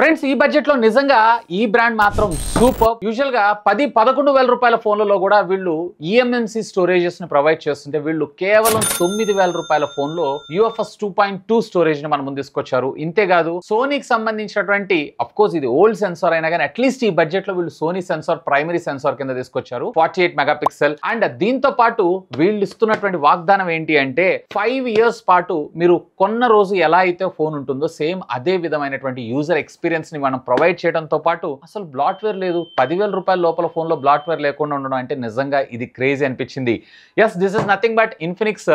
Friends ఈ budget లో నిజంగా ఈ బ్రాండ్ మాత్రం సూపర్. యూజువల్ గా 10-11 వేల రూపాయల ఫోన్లలో కూడా వీళ్ళు ఈఎంఎంసీ స్టోరేజెస్ ని ప్రొవైడ్ చేస్తుంటే వీళ్ళు కేవలం 9,000 రూపాయల ఫోన్ లో UFS 2.2 స్టోరేజ్ ని మన ముందు తీసుకొచ్చారు. ఇంతేకాదు సోనీకి సంబంధించినటువంటి అఫ్ కోర్స్ ఇది ఓల్డ్ సెన్సార్ అయినా కానీ అట్లీస్ట్ ఈ బడ్జెట్ లో వీళ్ళు సోనీ సెన్సార్ ప్రైమరీ సెన్సార్ కింద తీసుకొచ్చారు 48 మెగాపిక్సెల్. అండ్ దీంతో పాటు వీళ్ళు ఇస్తున్నటువంటి వాగ్దానం ఏంటి అంటే 5 ఇయర్స్ పాటు మీరు కొన్న రోజు ఎలా అయితే ఫోన్ ఉంటుందో సేమ్ అదే విధమైనటువంటి యూజర్ ఎక్స్పీరియన్స్ ని మనం ప్రొవైడ్ చేయడంతో పాటు అసలు బ్లాట్వేర్ లేదు. 10,000 రూపాయల లోపల ఫోన్ లో బ్లాట్వేర్ లేకుండా ఉండడం అంటే నిజంగా ఇది క్రేజీ అనిపించింది. Yes, this is nothing but Infinix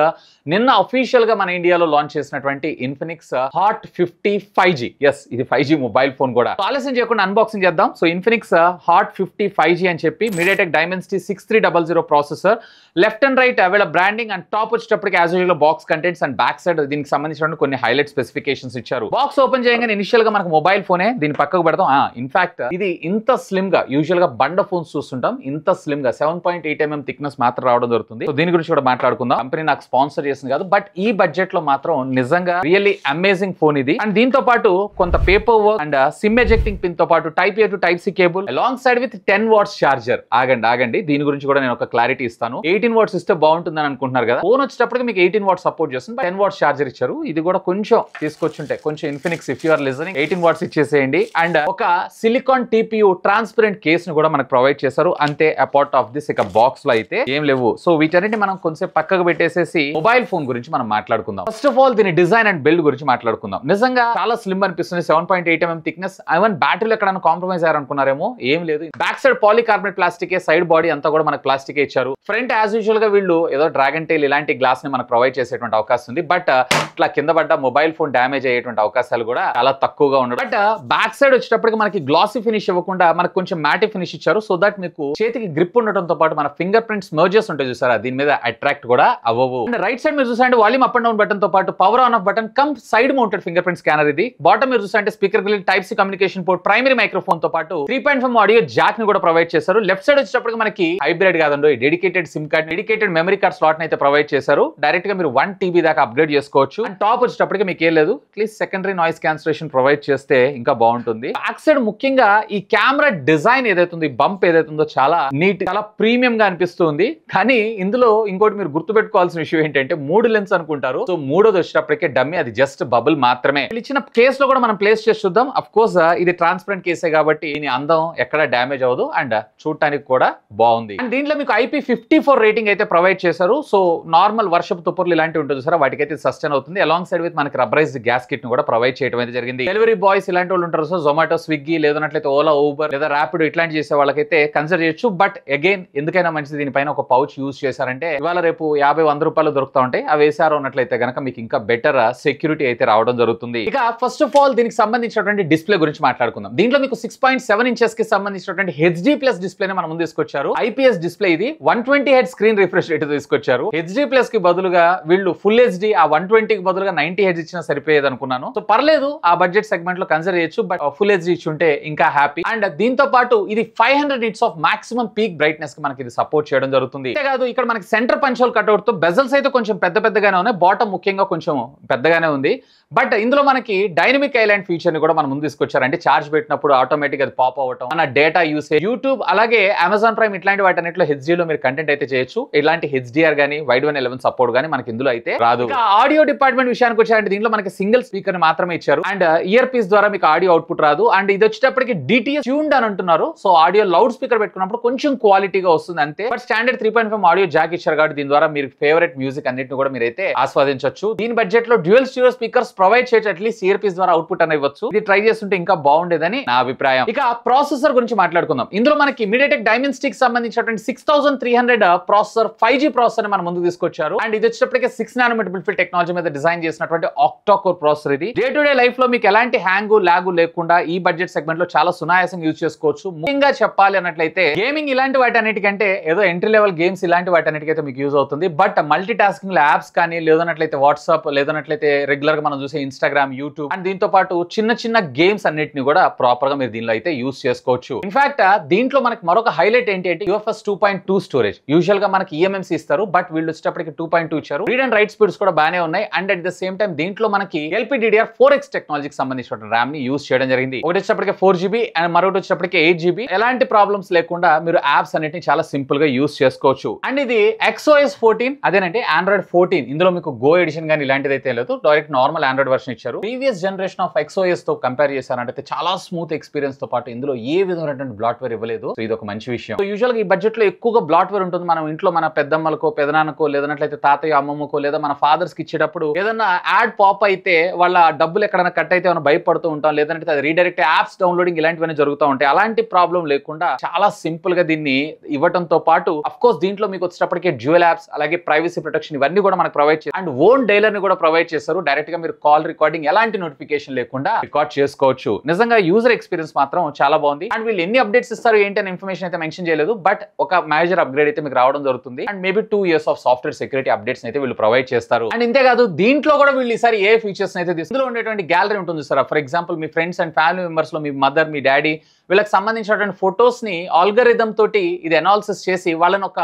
నిన్న అఫీషియల్ గా మన ఇండియాలో లాంచ్ చేసినటువంటి ఇన్ఫినిక్స్ హాట్ 50 5G. ఎస్, ఇది 5G మొబైల్ ఫోన్ కూడా. ఆలస్యం చేయకుండా అన్బాక్సింగ్ చేద్దాం. సో ఇన్ఫినిక్స్ హాట్ 50 5G అని చెప్పి MediaTek Dimensity 6300 processor, left and right అవైల బ్రాండింగ్ అండ్ టాప్ వచ్చేటప్పటికి as usual box contents and back side దీనికి సంబంధించిన కొన్ని హైలైట్ స్పెసిఫికేషన్స్ ఇచ్చారు. బాక్స్ ఓపెన్ చేయగానే ఇనిషియల్ గా మనకు మొబైల్ ఫోనే దీన్ని పక్కకు పెడతాం. ఇన్ఫాక్ట్ ఇది ఇంత స్లిమ్ గా యూజువల్ గా బండ ఫోన్స్ చూస్తుంటాం, ఇంత స్లిమ్ గా 7.8mm థిక్నెస్ మాత్రం రావడం జరుగుతుంది. సో దీని గురించి కూడా మాట్లాడుకుందాం. కంపెనీ నాకు స్పాన్సర్ చేసింది కాదు, బట్ ఈ బడ్జెట్ లో మాత్రం నిజంగా రియల్లీ అమేజింగ్ ఫోన్ ఇది. అండ్ దీంతో పాటు కొంత paper work and sim ejecting pin తో పాటు type A to type C cable along side with 10 watts charger. ఆగండి దీని గురించి కూడా నేను ఒక క్లారిటీ ఇస్తాను. 18 వాట్స్ ఇస్తే బాగుంటుందని అనుకుంటున్నారు కదా, ఫోన్ వచ్చేటప్పటికి మీకు 18 వాట్స్ సపోర్ట్ చేస్తుంది, 10 వాట్స్ చార్జర్ ఇచ్చారు. ఇది కూడా కొంచెం తీసుకొచ్చుంటే కొంచెం Infinix if you are listening 18 watts ఇచ్చేసేయండి. అండ్ ఒక సిలికాన్ TPU ట్రాన్స్పరెంట్ కేస్ ను కూడా మనకు ప్రొవైడ్ చేశారు. అంతే, అపార్ట్ ఆఫ్ దిస్ ఇక బాక్స్ లో అయితే ఏం లేవు. సో వీటన్నిటి మనం కొంచెం పక్కకు పెట్టేసేసి మొబైల్ ఫోన్ గురించి మనం మాట్లాడుకుందాం. ఫస్ట్ ఆఫ్ ఆల్ దీని డిజైన్ అండ్ బిల్డ్ గురించి మాట్లాడుకుందాం. నిజంగా చాలా స్లిమ్ అనిపిస్తుంది. 7.8mm thickness. ఈవెన్ బ్యాటరీలో ఎక్కడైనా కాంప్రమైజ్ అయ్యారనుకున్నారేమో, ఏం లేదు. Back side polycarbonate plastic, side body అంతా కూడా మనకు ప్లాస్టిక్ ఇచ్చారు. ఫ్రంట్ యాజ్ యూజువల్ గా వీళ్ళు ఏదో డ్రాగన్ టైల్ ఇలాంటి గ్లాస్ ని మనకు ప్రొవైడ్ చేసేటువంటి అవకాశం ఉంది. బట్ ఇట్లా కింద పడ్డ మొబైల్ ఫోన్ డ్యామేజ్ అయ్యేటువంటి అవకాశాలు కూడా చాలా తక్కువగా ఉండదు. బట్ బ్యాక్ సైడ్ వచ్చేటప్పటికి మనకి గ్లాసీ ఫినిష్ ఇవ్వకుండా మనకు కొంచెం మ్యాటి ఫినిష్ ఇచ్చారు. సో దట్ మీకు చేతికి గ్రిప్ ఉండటంతో పాటు మన ఫింగర్ ప్రింట్స్ మర్జెస్ ఉంటాయి చూసారా, దీని మీద అట్రాక్ట్ కూడా అవ్వవు. అండ్ రైట్ సైడ్ మీరు చూసారంటే volume up and down button తో పాటు power on off button come side mounted finger print scanner ఇది. బాటమ్ మీరు చూసారంటే speaker grill, type C communication port, primary microphone తో పాటు 3.5 ఆడియో జాక్ ని కూడా ప్రొవైడ్ చేశారు. లెఫ్ట్ సైడ్ వచ్చేటప్పటికి మనకి హైబ్రిడ్ కాదండి, dedicated SIM card, dedicated memory card slot అయితే ప్రొవైడ్ చేశారు. డైరెక్ట్ గా మీరు 1 TB దాకా అప్గ్రేడ్ చేసుకోవచ్చు. అండ్ టాప్ వచ్చేటప్పటికి మీకు ఏం లేదు, at least secondary noise cancellation provide చేస్తే ఇంకా బాగుంటుంది. బ్యాక్ సైడ్ ముఖ్యంగా ఈ కెమెరా డిజైన్ ఏదైతుందో, ఈ బంప్ ఏదైతుందో చాలా నీట్, చాలా ప్రీమియం గా అనిపిస్తుంది. కానీ ఇందులో ఇంకోటి మీరు గుర్తుపెట్టుకోవాల్సిన విషయం ఏంటంటే 3 లెన్స్ అనుకుంటారు. సో మూడోది వచ్చేటప్పటికే డమ్మీ, అది జస్ట్ బబుల్ మాత్రమే. ఇచ్చిన కేస్ లో కూడా మనం ప్లేస్ చేసి చూద్దాం. అఫ్ కోర్స్ ఇది ట్రాన్స్పరెంట్ కేసే కాబట్టి దీని అందం ఎక్కడ డ్యామేజ్ అవ్వదు అండ్ చూడటానికి కూడా బాగుంది. అండ్ దీంట్లో మీకు IP54 రేటింగ్ అయితే ప్రొవైడ్ చేశారు. సో నార్మల్ వర్షపు తుప్పర్లు ఇలాంటివి ఉంటుంది సార్, వాటికైతే సస్టైన్ అవుతుంది. అలాంగ్ సైడ్ విత్ మనకి రబ్బరైజ్డ్ గ్యాస్ కిట్ ను కూడా ప్రొవైడ్ చేయడం అయితే జరిగింది. డెలివరీ బాయ్స్ ఇలాంటి వాళ్ళు ఉంటారు, సో జొమాటో, స్విగ్గీ, లేదన్నట్లయితే ఓలా, ఊబర్ లేదా ర్యాపిడో ఇట్లాంటి చేసే వాళ్ళకైతే కన్సిడర్ చేయొచ్చు. బట్ అగైన్ ఎందుకైనా మంచిది దీనిపైన ఒక పౌచ్ యూజ్ చేశారంటే ఇవాళ రేపు 50-100 రూపాయలు దొరుకుతా ఉంటాయి. అవి వేసారు అన్నట్లయితే కనుక మీకు ఇంకా బెటర్ సెక్యూరిటీ అయితే రావడం జరుగుతుంది. ఇక ఫస్ట్ ఆఫ్ ఆల్ దీనికి సంబంధించినటువంటి డిస్ప్లే గురించి మాట్లాడుకుందాం. దీంట్లో మీకు 6.7 ఇంచెస్ కి సంబంధించినటువంటి HD+ డిస్ప్లే మనం ముందు తీసుకొచ్చారు. IPS డిస్ప్లే ఇది. 120 Hz స్క్రీన్ రిఫ్రెష్ రేట్ తీసుకొచ్చారు. HD+ కి బదులుగా వీళ్ళు ఫుల్ HD ఆ 120 కి బదులుగా 90 Hz ఇచ్చినా సరిపోయేది అనుకున్నాను. సో పర్లేదు, ఆ బడ్జెట్ సెగ్మెంట్ లో కన్సిడర్ చేయొచ్చు. బట్ ఫుల్ HD ఇచ్చి ఉంటే ఇంకా హ్యాపీ. అండ్ దీంతో పాటు ఇది 500 nits of maximum peak brightness కి మనకి ఇది సపోర్ట్ చేయడం జరుగుతుంది. అంతేకాదు ఇక్కడ మనకి సెంటర్ పంచోల్ కట్అవుట్ తో బెజల్స్ అయితే కొంచెం పెద్దగానే ఉన్నాయి. బాటమ్ ముఖ్యంగా కొంచెం పెద్దగానే ఉంది. బట్ ఇందులో మనకి డైనమిక్ ఐలాండ్ ఫీచర్ ని కూడా మనం ముందు తీసుకొచ్చారు. అంటే చార్జ్ పెట్టినప్పుడు ఆటోమేటిక్ అది పాప్ అవ్వటం, మన డేటా యూసేజ్, యూట్యూబ్ అలాగే అమెజాన్ ప్రైమ్ ఇట్లాంటి వాటన్నిటిలో HD లో మీరు కంటెంట్ అయితే చేయొచ్చు. ఇలాంటి HDR గానీ వైడ్ 111 సపోర్ట్ గానీ మనకి ఇందులో అయితే రాదు. ఆడియో డిపార్ట్మెంట్ విషయానికి వచ్చారంటే దీంట్లో మనకి సింగిల్ స్పీకర్ ని మాత్రమే ఇచ్చారు. అండ్ ఇయర్ పీస్ ద్వారా మీకు ఆడియో అవుట్పుట్ రాదు. అండ్ ఇది వచ్చేటప్పటికి DTS ట్యూన్డ్ అని అంటున్నారు. సో ఆడియో లౌడ్ స్పీకర్ పెట్టుకున్నప్పుడు కొంచెం క్వాలిటీగా వస్తుంది అంతే. బట్ స్టాండర్డ్ 3.5 ఆడియో జాక్ ఇచ్చారు కాబట్టి దీని ద్వారా మీరు ఫేవరెట్ మ్యూజిక్ అన్నిటిని కూడా మీరైతే ఆస్వాదించవచ్చు. దీని బడ్జెట్ లో డ్యూయల్ స్టీరియో స్పీకర్స్ ప్రొవైడ్ చేయొచ్చు. అట్లీస్ట్ ఇయర్ పీస్ ద్వారా అవుట్పుట్ అని ఇవ్వచ్చు. ఇది ట్రై చేస్తుంటే ఇంకా బాగుండేదని నా అభిప్రాయం. ఇక ప్రాసెసర్ గురించి మాట్లాడుకుందాం. ఇందులో మనకి మీడియాటెక్ డైమెన్సిటీ కి సంబంధించినటువంటి 6300 ప్రాసెసర్ 5G ప్రాసెసర్ మన ముందు తీసుకొచ్చారు. అండ్ ఇది వచ్చేటప్పటికే 6 nm బిల్డ్ టెక్నాలజీ మీద డిజైన్ చేసినటువంటి ఆక్టా కోర్ ప్రాసెసర్ ఇది. డే టు డే లైఫ్ లో మీకు ఎలాంటి హ్యాంగ్ లాగు లేకుండా ఈ బడ్జెట్ సెగ్మెంట్ లో చాలా సునాయాసంగా యూజ్ చేసుకోవచ్చు. ముఖ్యంగా చెప్పాలి అన్నట్లయితే గేమింగ్ ఇలాంటి వాటి అన్నిటికంటే ఏదో ఎంట్రీ లెవెల్ గేమ్స్ ఇలాంటి వాటి అన్నిటికైతే మీకు యూజ్ అవుతుంది. బట్ మల్టీ టాస్కింగ్ యాప్స్ కానీ లేదన్నట్లయితే వాట్సాప్, లేదన్నట్లయితే రెగ్యులర్ గా మనం చూసే ఇన్స్టాగ్రామ్, యూట్యూబ్ అండ్ దీంతో పాటు చిన్న గేమ్స్ అన్నిటిని కూడా ప్రాపర్ గా మీరు దీనిలో అయితే యూజ్ చేసుకోవచ్చు. ఇన్ఫాక్ట్ దీంట్లో మనకి మరొక హైలైట్ ఏంటి అంటే UFS 2.2 స్టోరేజ్. యూజువల్ గా మనకి EMMC ఇస్తారు, బట్ వీళ్ళు వచ్చేటప్పటికి 2.2 ఇచ్చారు. రీడ్ అండ్ రైట్ స్పీడ్స్ కూడా బాగానే ఉన్నాయి. And at the same time దీంట్లో మనకి LPDDR4X టెక్నాలజీకి సంబంధించిన ర్యామ్ ని యూజ్ యూస్ చేయడం జరిగింది. ఒకటి వచ్చేటప్పటికి 4GB అండ్ మరొకటి వచ్చేటప్పటికి 8GB. ఎలాంటి ప్రాబ్లమ్స్ లేకుండా మీరు యాప్స్ అన్నిటిని చాలా సింపుల్ గా యూస్ చేసుకోవచ్చు. అండ్ ఇది XOS 14 అదేనంటే Android 14. ఇందులో మీకు గో ఎడిషన్ కానీ ఇలాంటిది అయితే లేదు, డైరెక్ట్ నార్మల్ ఆండ్రాయిడ్ వర్షన్ ఇచ్చారు. ప్రీవియస్ జనరేషన్ ఆఫ్ XOS తో కంపేర్ చేశారంటే చాలా స్మూత్ ఎక్స్పీరియన్స్ తో పాటు ఇందులో ఏ విధమైనటువంటి బ్లాట్వేర్ ఇవ్వలేదు. సో ఇది ఒక మంచి విషయం. సో యూజువల్ గా ఈ బడ్జెట్ లో ఎక్కువగా బ్లాట్వేర్ ఉంటుంది. మనం ఇంట్లో మన పెద్దమ్మలకో పెదనాన్నకో లేదన్నట్లయితే తాతయ్య అమ్మమ్మకో లేదా మన ఫాదర్స్ కి ఇచ్చేటప్పుడు ఏదన్నా యాడ్ పాప్ అయితే వాళ్ళ డబ్బులు ఎక్కడైనా కట్ అయితే మనం భయపడుతూ ఉంటాం, లేదంటే అది రీడైరెక్ట్ యాప్స్ డౌన్లోడింగ్ ఇలాంటివన్నీ జరుగుతూ ఉంటాయి. అలాంటి ప్రాబ్లం లేకుండా చాలా సింపుల్ గా దీన్ని ఇవ్వడంతో పాటు అఫ్ కోర్స్ దీంట్లో మీకు వచ్చేటప్పటికే డ్యూయల్ యాప్స్ అలాగే ప్రైవసీ ప్రొటెక్షన్ ఇవన్నీ కూడా మనకు ప్రొవైడ్ చేస్తారు. అండ్ ఓన్ డైలర్ ని కూడా ప్రొవైడ్ చేస్తారు. డైరెక్ట్ గా మీరు కాల్ రికార్డింగ్ ఎలాంటి నోటిఫికేషన్ లేకుండా రికార్డ్ చేసుకోవచ్చు. నిజంగా యూజర్ ఎక్స్పీరియన్స్ మాత్రం చాలా బాగుంది. అండ్ వీళ్ళు ఎన్ని అప్డేట్స్ ఇస్తారు ఏంటి అనే ఇన్ఫర్మేషన్ అయితే మెన్షన్ చేయలేదు, బట్ ఒక మేజర్ అప్గ్రేడ్ అయితే మీకు రావడం జరుగుతుంది. And maybe 2 years of software security updates అయితే వీళ్ళు ప్రొవైడ్ చేస్తారు. అండ్ ఇంతే కాదు, దీంట్లో కూడా వీళ్ళు ఈసారి ఏ ఫీచర్స్ అయితే ఇందులో ఉండేటువంటి గ్యాలరీ ఉంటుంది sir. For example me friends and family members లో మీ మదర్, మీ డాడీ వీళ్ళకి సంబంధించినటువంటి ఫొటోస్ ని ఆల్గరిథం తోటి ఇది అనాలిసిస్ చేసి వాళ్ళని ఒక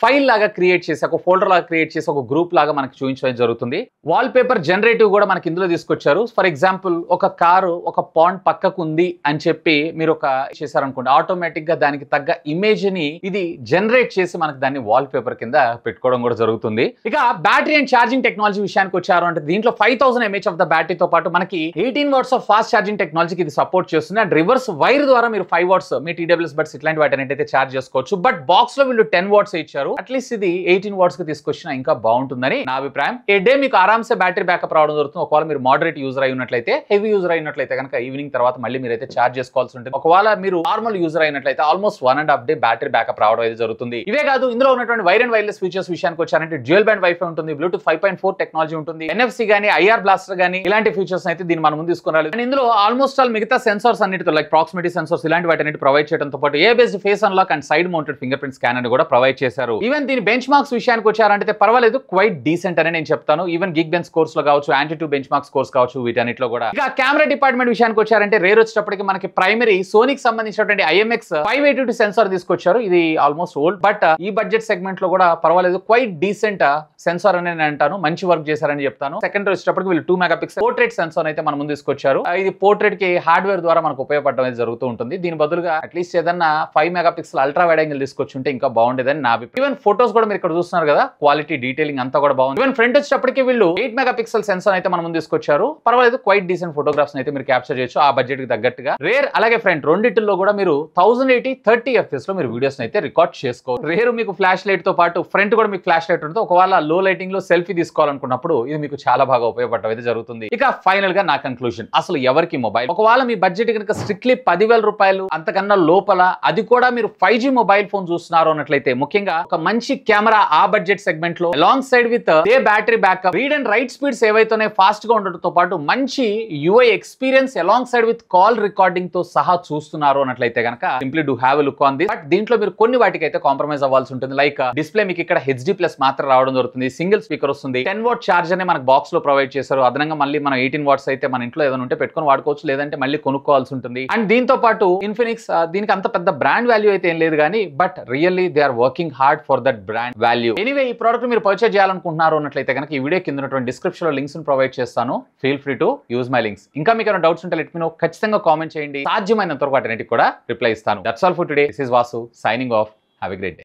ఫైల్ లాగా క్రియేట్ చేసి ఒక ఫోల్డర్ లాగా క్రియేట్ చేసి ఒక గ్రూప్ లాగా మనకి చూపించడం జరుగుతుంది. వాల్ పేపర్ జనరేటివ్ కూడా మనకి ఇందులో తీసుకొచ్చారు. ఫర్ ఎగ్జాంపుల్ ఒక కారు ఒక పాండ్ పక్కకు ఉంది అని చెప్పి మీరు ఒక చేశారనుకోండి, ఆటోమేటిక్ గా దానికి తగ్గ ఇమేజ్ ని ఇది జనరేట్ చేసి మనకి దాన్ని వాల్ పేపర్ కింద పెట్టుకోవడం కూడా జరుగుతుంది. ఇక బ్యాటరీ అండ్ ఛార్జింగ్ టెక్నాలజీ విషయానికి వచ్చారు అంటే దీంట్లో 5000 mAh ఆఫ్ ద బ్యాటరీతో పాటు మనకి 18 watts ఆఫ్ ఫాస్ట్ ఛార్జింగ్ టెక్నాలజీకి ఇది సపోర్ట్ చేస్తుంది. అండ్ రివర్స్ వైర్ ద్వారా మీరు 5 watts మీ TWS బడ్స్ ఇట్లాంటి వాటిని అయితే ఛార్జ్ చేసుకోవచ్చు. బట్ బాక్స్ లో వీళ్ళు 10 watts ఇచ్చారు. అట్లీస్ట్ ఇది 18 watts కి తీసుకొచ్చినా ఇంకా బాగుంటుందని నా అభిప్రాయం. ఏ డే మీకు ఆరామ్సే బ్యాటరీ బ్యాకప్ రావడం జరుగుతుంది. ఒకవేళ మీరు మోడరేట్ యూజర్ అయినట్లయితే, హెవీ యూజర్ అయినట్లయితే కనుక ఈవినింగ్ తర్వాత మళ్ళీ మీరైతే ఛార్జ్ చేసుకోవాల్సి ఉంటుంది. ఒకవేళ మీరు నార్మల్ యూజర్ అయినట్లయితే ఆల్మోస్ట్ 1.5 day బ్యాటరీ బ్యాకప్ రావడం అయితే జరుగుతుంది. ఇవే కాదు, ఇందులో ఉన్నటువంటి వైర్ అండ్ వైర్లెస్ ఫీచర్స్ విషయానికి వచ్చారంటే డ్యూయల్ బ్యాండ్ వైఫై ఉంటుంది, బ్లూటూత్ 5.4 టెక్నాలజీ ఉంటుంది, NFC గానీ IR బ్లాస్టర్ గానీ ఇలాంటి ఫీచర్స్ అయితే దీన్ని మనం ముందు తీసుకుని రాలేదు. ఇందులో ఆల్మోస్ట్ ఆల్ మిగతా సెన్సార్స్ అన్నిటితో లైక్ ప్రాక్సిమిటీ సెన్సార్స్ ఇలాంటి వాటి ప్రొవైడ్ చేయడంతో పాటు A based face unlock and side mounted finger print scanner కూడా ప్రొవైడ్ చేశారు. ఈవెన్ దీని బెంచ్ మార్క్స్ విషయానికి వచ్చారంటే పర్వాలేదు, క్వైట్ డీసెంట్ అని నేను చెప్తాను. ఈవెన్ గిగ్ బెంచ్ కోర్స్ లో కావచ్చు, యాంటీ2 బెంచ్ మార్క్స్ కోర్స్ కావచ్చు, వీటన్నిటిలో కూడా. ఇక కెమెరా డిపార్ట్మెంట్ విషయానికి వచ్చారంటే రేర్ వచ్చేటప్పటికి మనకి ప్రైమరీ సోనీకి సంబంధించినటువంటి IMX 582 సెన్సార్ తీసుకొచ్చారు. ఇది ఆల్మోస్ట్ ఓల్డ్, బట్ ఈ బడ్జెట్ సెగ్మెంట్ లో కూడా పర్వాలేదు, క్వైట్ డీసెంట్ సెన్సార్ అని నేను అంటాను. మంచి వర్క్ చేశారని చెప్తాను. సెకండ్ వచ్చేటప్పటికి వీళ్ళు 2 MP పోర్ట్రేట్ సెన్సార్ అయితే మన ముందు తీసుకొచ్చారు. ఇది పోర్ట్రేట్ కి హార్డ్వేర్ ద్వారా మనకు ఉపయోగపడడం అయితే జరుగుతూ ఉంటుంది. దీని బదులుగా అట్లీస్ట్ ఏదన్నా 5 MP అల్ట్రా వైడ్ యాంగిల్ తీసుకొచ్చుంటే ఇంకా బాగుండేదని నా అభిప్రాయం. ఈవెన్ ఫోటోస్ కూడా మీరు ఇక్కడ చూస్తున్నారు కదా, క్వాలిటీ డీటెయిలింగ్ అంతా కూడా బాగుంది. ఈవెన్ ఫ్రంట్ వచ్చేటప్పటికి వీళ్ళు 8 MP సెన్సార్ అయితే మన ముందు తీసుకొచ్చారు. పర్వాలేదు, క్వైట్ డీసెంట్ ఫోటోగ్రాఫ్స్ అయితే మీరు క్యాప్చర్ చేయొచ్చు ఆ బడ్జెట్ కి తగ్గట్టుగా. రేర్ అలాగే ఫ్రంట్ రెండిట్లో కూడా మీరు 1080 30 FPS లో మీరు వీడియోస్ అయితే రికార్డ్ చేసుకోవచ్చు. రేర్ మీకు ఫ్లాష్ లైట్ తో పాటు ఫ్రంట్ కూడా మీకు ఫ్లాష్ లైట్ ఉంటుంది. ఒకవేళ లో లైటింగ్ లో సెల్ఫీ తీసుకోవాలనుకున్నప్పుడు ఇది మీకు చాలా బాగా ఉపయోగపడడం అయితే జరుగుతుంది. ఇక ఫైనల్ గా నా కన్క్లూజన్, అసలు ఎవరికి మొబైల్, ఒకవేళ మీ బడ్జెట్ కనుక స్ట్రిక్ట్లీ 10,000 రూపాయలు అంతకన్నా లోపల, అది కూడా మీరు 5G మొబైల్ ఫోన్ చూస్తున్నారు అన్నట్లయితే, ముఖ్యంగా ఒక మంచి కెమెరా ఆ బడ్జెట్ సెగ్మెంట్ లో along side with they battery backup, read and right speeds ఏవైతే ఫాస్ట్ గా ఉండడంతో పాటు మంచి UI experience along side with call recording తో సహా చూస్తున్నారు అన్నట్లయితే కనుక simply do have a look on this. But దీంట్లో మీరు కొన్ని వాటికి అయితే కాంప్రమైజ్ అవ్వాల్సి ఉంటుంది. లైక్ డిస్ప్లే మీకు ఇక్కడ HD+ మాత్రం రావడం జరుగుతుంది. సింగిల్ స్పీకర్ వస్తుంది. 10 watt చార్జర్ ని మనకు బాక్స్ లో ప్రొవైడ్ చేశారు. అదనంగా మళ్ళీ మనం 18 watts అయితే మన ఇంట్లో ఏదైనా ఉంటే పెట్టుకొని వాడుకోవచ్చు, లేదంటే మళ్ళీ కొనుక్కోవాల్సి ఉంటుంది. అండ్ దీంతో పాటు ఇన్ఫినిక్స్ దీనికి అంత పెద్ద బ్రాండ్ వాల్యూ అయితే ఏం లేదు కానీ, but really they are working hard for that brand value. Anyway, ఈ ప్రోడక్ట్ మీరు పర్చేజ్ చేయాలనుకుంటున్నారు అన్నట్లయితే కనుక ఈ వీడియో కింద ఉన్నటువంటి డిస్క్రిప్షన్ లో లింక్స్ ప్రొవైడ్ చేస్తాను. Feel free to use my links. ఇంకా మీకు ఏమైనా డౌట్స్ ఉంటే లెట్ మీ నో, ఖచ్చితంగా కామెంట్ చేయండి. సాధ్యమైనంత వరకు వాటికి కూడా రిప్లై ఇస్తాను. That's all for today. This is Vasu signing off. Have a great day.